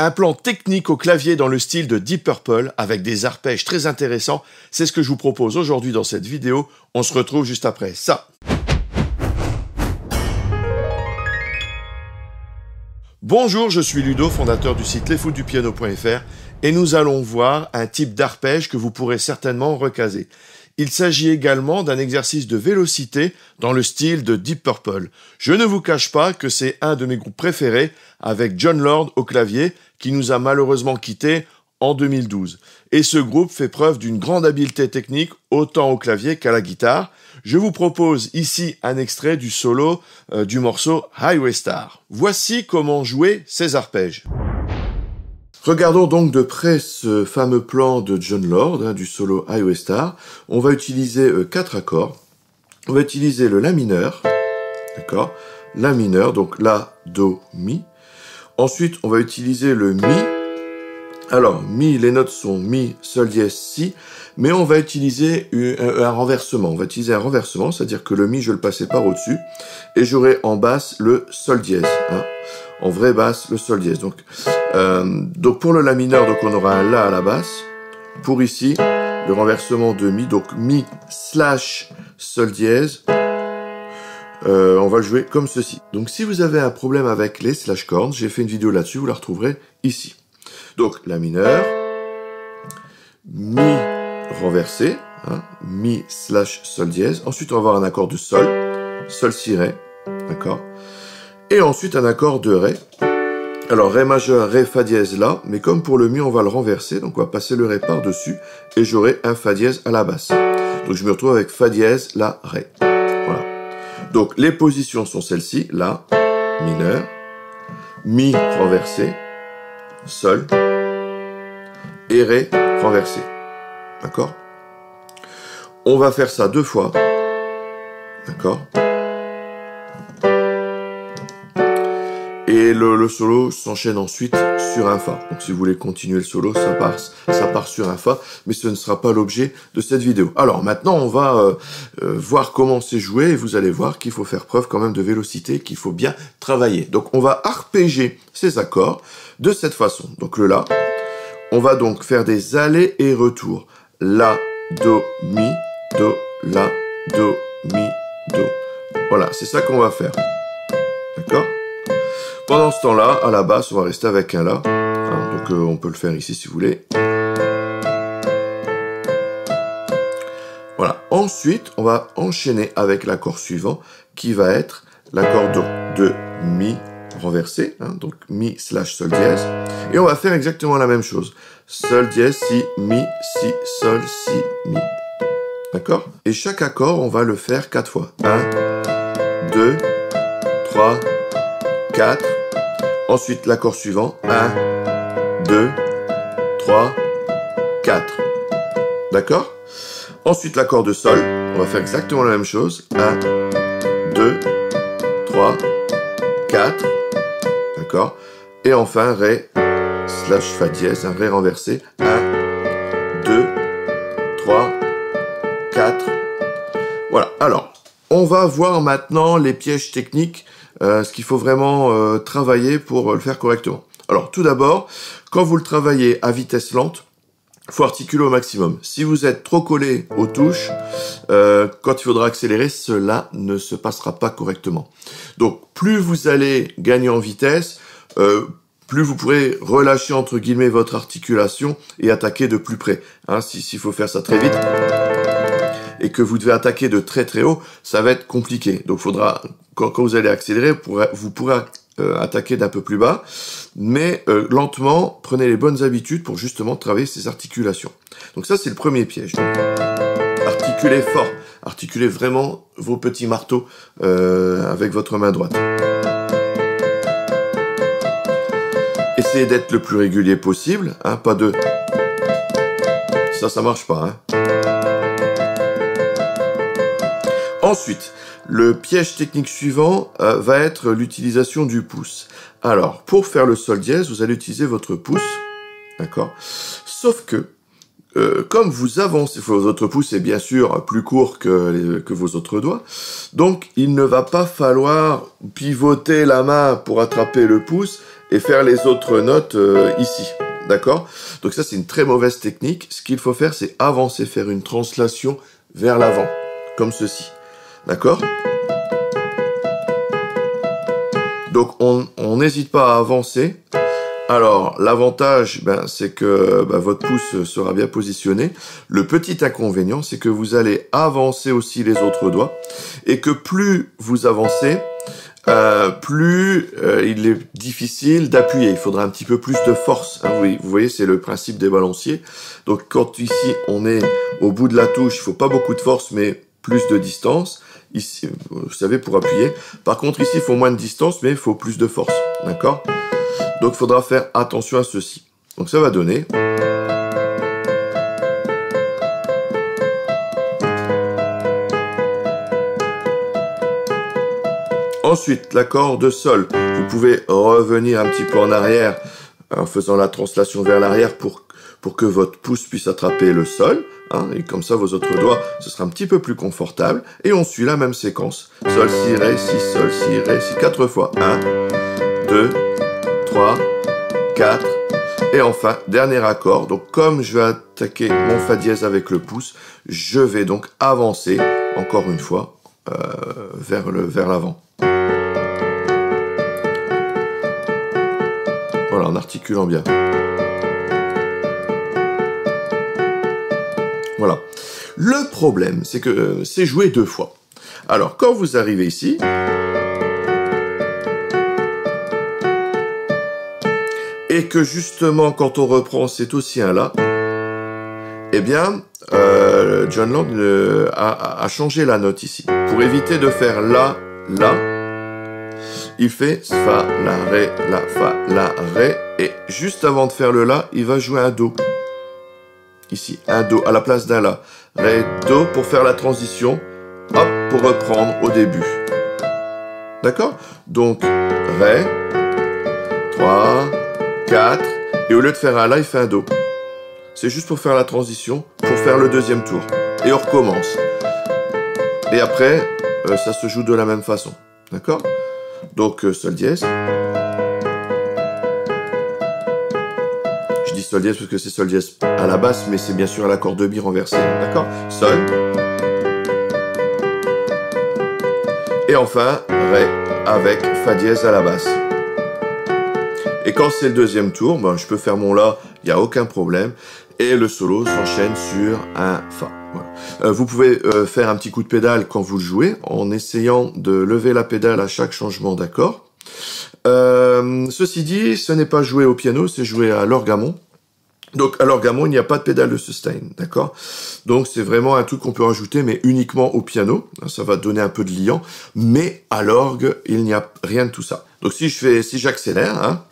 Un plan technique au clavier dans le style de Deep Purple avec des arpèges très intéressants, c'est ce que je vous propose aujourd'hui dans cette vidéo. On se retrouve juste après ça. Bonjour, je suis Ludo, fondateur du site lesfootdupiano.fr et nous allons voir un type d'arpège que vous pourrez certainement recaser. Il s'agit également d'un exercice de vélocité dans le style de Deep Purple. Je ne vous cache pas que c'est un de mes groupes préférés avec Jon Lord au clavier qui nous a malheureusement quittés en 2012. Et ce groupe fait preuve d'une grande habileté technique autant au clavier qu'à la guitare. Je vous propose ici un extrait du solo du morceau Highway Star. Voici comment jouer ces arpèges. Regardons donc de près ce fameux plan de Jon Lord, du solo Highway Star. On va utiliser 4 accords. On va utiliser le La mineur, d'accord? La mineur, donc La, Do, Mi. Ensuite, on va utiliser le Mi. Alors, Mi, les notes sont Mi, Sol dièse, Si, mais on va utiliser un renversement. On va utiliser un renversement, c'est-à-dire que le Mi, je le passais par au-dessus, et j'aurai en basse le Sol dièse. En vraie basse, le Sol dièse. Donc pour le La mineur, donc on aura un La à la basse. Pour ici, le renversement de Mi, donc Mi slash Sol dièse, on va le jouer comme ceci. Donc si vous avez un problème avec les slash chords, j'ai fait une vidéo là-dessus, vous la retrouverez ici. Donc La mineur, Mi renversé, Mi slash Sol dièse. Ensuite, on va avoir un accord de Sol, Sol si Ré, d'accord. Et ensuite un accord de Ré. Alors Ré majeur, Ré, Fa dièse là, mais comme pour le Mi, on va le renverser, donc on va passer le Ré par-dessus, et j'aurai un Fa dièse à la basse. Donc je me retrouve avec Fa dièse, La, Ré. Voilà. Donc les positions sont celles-ci, La, mineur, Mi renversé, Sol, et Ré renversé. D'accord? On va faire ça 2 fois. D'accord? Et le solo s'enchaîne ensuite sur un Fa. Donc si vous voulez continuer le solo, ça part sur un Fa, mais ce ne sera pas l'objet de cette vidéo. Alors maintenant, on va voir comment c'est joué, et vous allez voir qu'il faut faire preuve quand même de vélocité, qu'il faut bien travailler. Donc on va arpéger ces accords de cette façon. Donc le La, on va donc faire des allers et retours. La, Do, Mi, Do, La, Do, Mi, Do. Voilà, c'est ça qu'on va faire. D'accord ? Pendant ce temps-là, à la basse, on va rester avec un La. Donc on peut le faire ici si vous voulez. Voilà. Ensuite, on va enchaîner avec l'accord suivant, qui va être l'accord de Mi renversé. Donc Mi slash Sol dièse. Et on va faire exactement la même chose. Sol dièse, Si, Mi, Si, Sol, Si, Mi. D'accord? Et chaque accord, on va le faire 4 fois. 1, 2, 3, 4. Ensuite, l'accord suivant. 1, 2, 3, 4. D'accord? Ensuite, l'accord de Sol. On va faire exactement la même chose. 1, 2, 3, 4. D'accord? Et enfin, Ré slash Fa dièse, un Ré renversé. 1, 2, 3, 4. Voilà. Alors, on va voir maintenant les pièges techniques, ce qu'il faut vraiment travailler pour le faire correctement. Alors, tout d'abord, quand vous le travaillez à vitesse lente, il faut articuler au maximum. Si vous êtes trop collé aux touches, quand il faudra accélérer, cela ne se passera pas correctement. Donc, plus vous allez gagner en vitesse, plus vous pourrez relâcher entre guillemets votre articulation et attaquer de plus près. S'il faut faire ça très vite et que vous devez attaquer de très très haut, ça va être compliqué. Donc, faudra quand vous allez accélérer, vous pourrez attaquer d'un peu plus bas, mais lentement, prenez les bonnes habitudes pour justement travailler ces articulations. Donc ça, c'est le premier piège. Donc, articulez fort, articulez vraiment vos petits marteaux avec votre main droite. Essayez d'être le plus régulier possible, pas de... Ça marche pas. Ensuite, le piège technique suivant va être l'utilisation du pouce. Alors, pour faire le Sol dièse, vous allez utiliser votre pouce, d'accord? Sauf que, comme vous avancez, votre pouce est bien sûr plus court que vos autres doigts, donc il ne va pas falloir pivoter la main pour attraper le pouce et faire les autres notes ici. D'accord? Donc ça, c'est une très mauvaise technique. Ce qu'il faut faire, c'est avancer, faire une translation vers l'avant, comme ceci. D'accord? Donc, on n'hésite pas à avancer. Alors, l'avantage, c'est que votre pouce sera bien positionné. Le petit inconvénient, c'est que vous allez avancer aussi les autres doigts. Et que plus vous avancez, plus il est difficile d'appuyer. Il faudra un petit peu plus de force. Hein. Vous voyez, c'est le principe des balanciers. Donc, quand ici, on est au bout de la touche, il ne faut pas beaucoup de force, mais plus de distance. Ici, vous savez, pour appuyer. Par contre, ici, il faut moins de distance, mais il faut plus de force. D'accord? Donc, il faudra faire attention à ceci. Donc, ça va donner... Ensuite, l'accord de sol. Vous pouvez revenir un petit peu en arrière en faisant la translation vers l'arrière pour que votre pouce puisse attraper le sol. Hein, et comme ça, vos autres doigts, ce sera un petit peu plus confortable. Et on suit la même séquence. Sol, si, ré, si, sol, si, ré, si. 4 fois. 1, 2, 3, 4. Et enfin, dernier accord. Donc, comme je vais attaquer mon fa dièse avec le pouce, je vais donc avancer, encore une fois, vers l'avant. Voilà, en articulant bien. Voilà. Le problème, c'est que c'est joué 2 fois. Alors, quand vous arrivez ici, et que justement, quand on reprend, c'est aussi un La, eh bien, Jon Lord a changé la note ici. Pour éviter de faire La, il fait Fa, La, Ré, et juste avant de faire le La, il va jouer un Do. Ici, un Do à la place d'un La. Ré, Do pour faire la transition, hop, pour reprendre au début. D'accord? Donc, Ré, 3, 4, et au lieu de faire un La, il fait un Do. C'est juste pour faire la transition, pour faire le deuxième tour. Et on recommence. Et après, ça se joue de la même façon. D'accord? Donc, Sol dièse. Je dis Sol dièse parce que c'est Sol dièse à la basse, mais c'est bien sûr à l'accord de Mi renversé. D'accord? Sol. Et enfin, Ré avec Fa dièse à la basse. Et quand c'est le deuxième tour, je peux faire mon La, il n'y a aucun problème. Et le solo s'enchaîne sur un Fa. Voilà. Vous pouvez faire un petit coup de pédale quand vous le jouez, en essayant de lever la pédale à chaque changement d'accord. Ceci dit, ce n'est pas joué au piano, c'est joué à l'orgamon. Donc à l'orgamon, il n'y a pas de pédale de sustain, d'accord? Donc c'est vraiment un truc qu'on peut rajouter, mais uniquement au piano. Ça va donner un peu de liant, mais à l'orgue, il n'y a rien de tout ça. Donc si j'accélère, hein,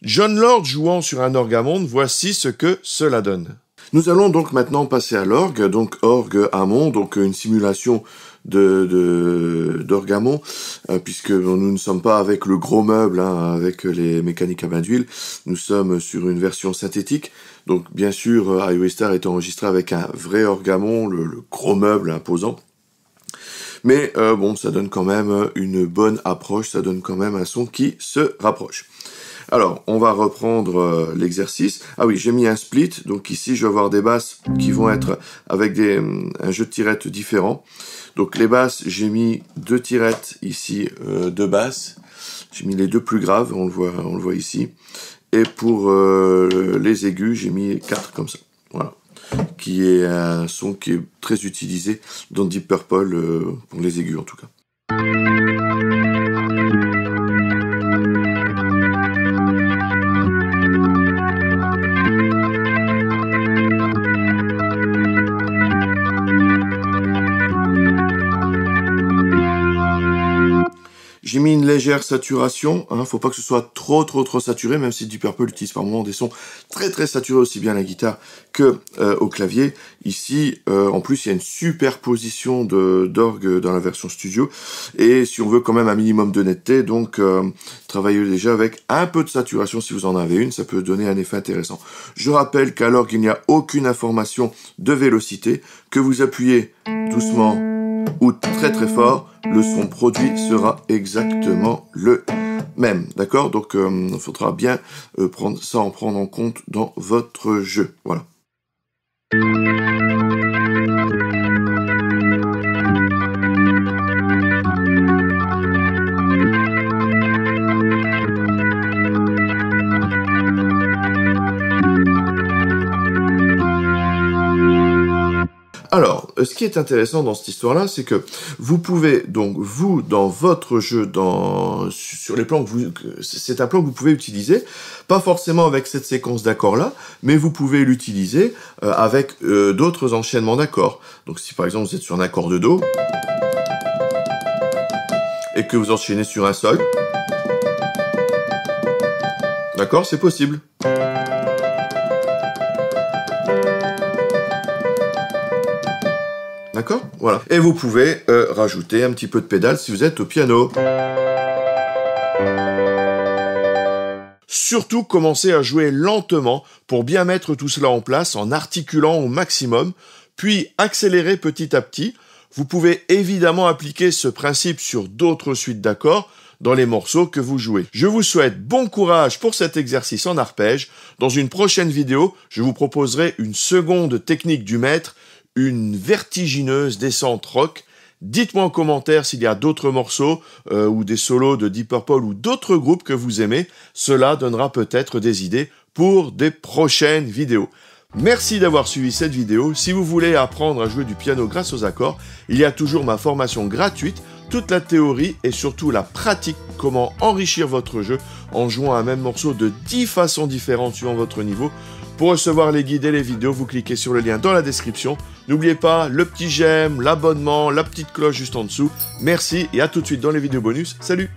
Jon Lord jouant sur un orgamonde, voici ce que cela donne. Nous allons donc maintenant passer à l'orgue, donc orgue Hammond, donc une simulation d'orgamon, puisque nous ne sommes pas avec le gros meuble, hein, avec les mécaniques à bain d'huile, nous sommes sur une version synthétique, donc bien sûr Highway Star est enregistré avec un vrai orgamon, le gros meuble imposant. Mais bon, ça donne quand même une bonne approche, ça donne quand même un son qui se rapproche. Alors, on va reprendre l'exercice. Ah oui, j'ai mis un split, donc ici je vais avoir des basses qui vont être avec un jeu de tirettes différent. Donc les basses, j'ai mis 2 tirettes ici, 2 basses. J'ai mis les 2 plus graves, on le voit ici. Et pour les aigus, j'ai mis 4 comme ça. Voilà. Qui est un son qui est très utilisé dans Deep Purple, pour les aigus en tout cas. J'ai J'ai mis une légère saturation, hein, faut pas que ce soit trop saturé, même si Deep Purple utilise par moments des sons très saturés, aussi bien à la guitare que au clavier. Ici, en plus, il y a une superposition d'orgue dans la version studio, et si on veut quand même un minimum de netteté, donc travaillez déjà avec un peu de saturation si vous en avez une, ça peut donner un effet intéressant. Je rappelle qu'à l'orgue, il n'y a aucune information de vélocité, que vous appuyez doucement ou très fort, le son produit sera exactement le même, d'accord? Donc il faudra bien prendre en compte dans votre jeu, voilà. Alors, ce qui est intéressant dans cette histoire-là, c'est que vous pouvez, donc, vous, dans votre jeu, sur les plans c'est un plan que vous pouvez utiliser, pas forcément avec cette séquence d'accords-là, mais vous pouvez l'utiliser avec d'autres enchaînements d'accords. Donc, si par exemple vous êtes sur un accord de Do, et que vous enchaînez sur un Sol, d'accord, c'est possible. D'accord? Voilà. Et vous pouvez rajouter un petit peu de pédale si vous êtes au piano. Surtout, commencez à jouer lentement pour bien mettre tout cela en place en articulant au maximum, puis accélérez petit à petit. Vous pouvez évidemment appliquer ce principe sur d'autres suites d'accords dans les morceaux que vous jouez. Je vous souhaite bon courage pour cet exercice en arpège. Dans une prochaine vidéo, je vous proposerai une seconde technique du maître, une vertigineuse descente rock. Dites-moi en commentaire s'il y a d'autres morceaux ou des solos de Deep Purple ou d'autres groupes que vous aimez. Cela donnera peut-être des idées pour des prochaines vidéos. Merci d'avoir suivi cette vidéo. Si vous voulez apprendre à jouer du piano grâce aux accords, il y a toujours ma formation gratuite, toute la théorie et surtout la pratique, comment enrichir votre jeu en jouant un même morceau de 10 façons différentes suivant votre niveau. Pour recevoir les guides et les vidéos, vous cliquez sur le lien dans la description. N'oubliez pas le petit j'aime, l'abonnement, la petite cloche juste en dessous. Merci et à tout de suite dans les vidéos bonus. Salut!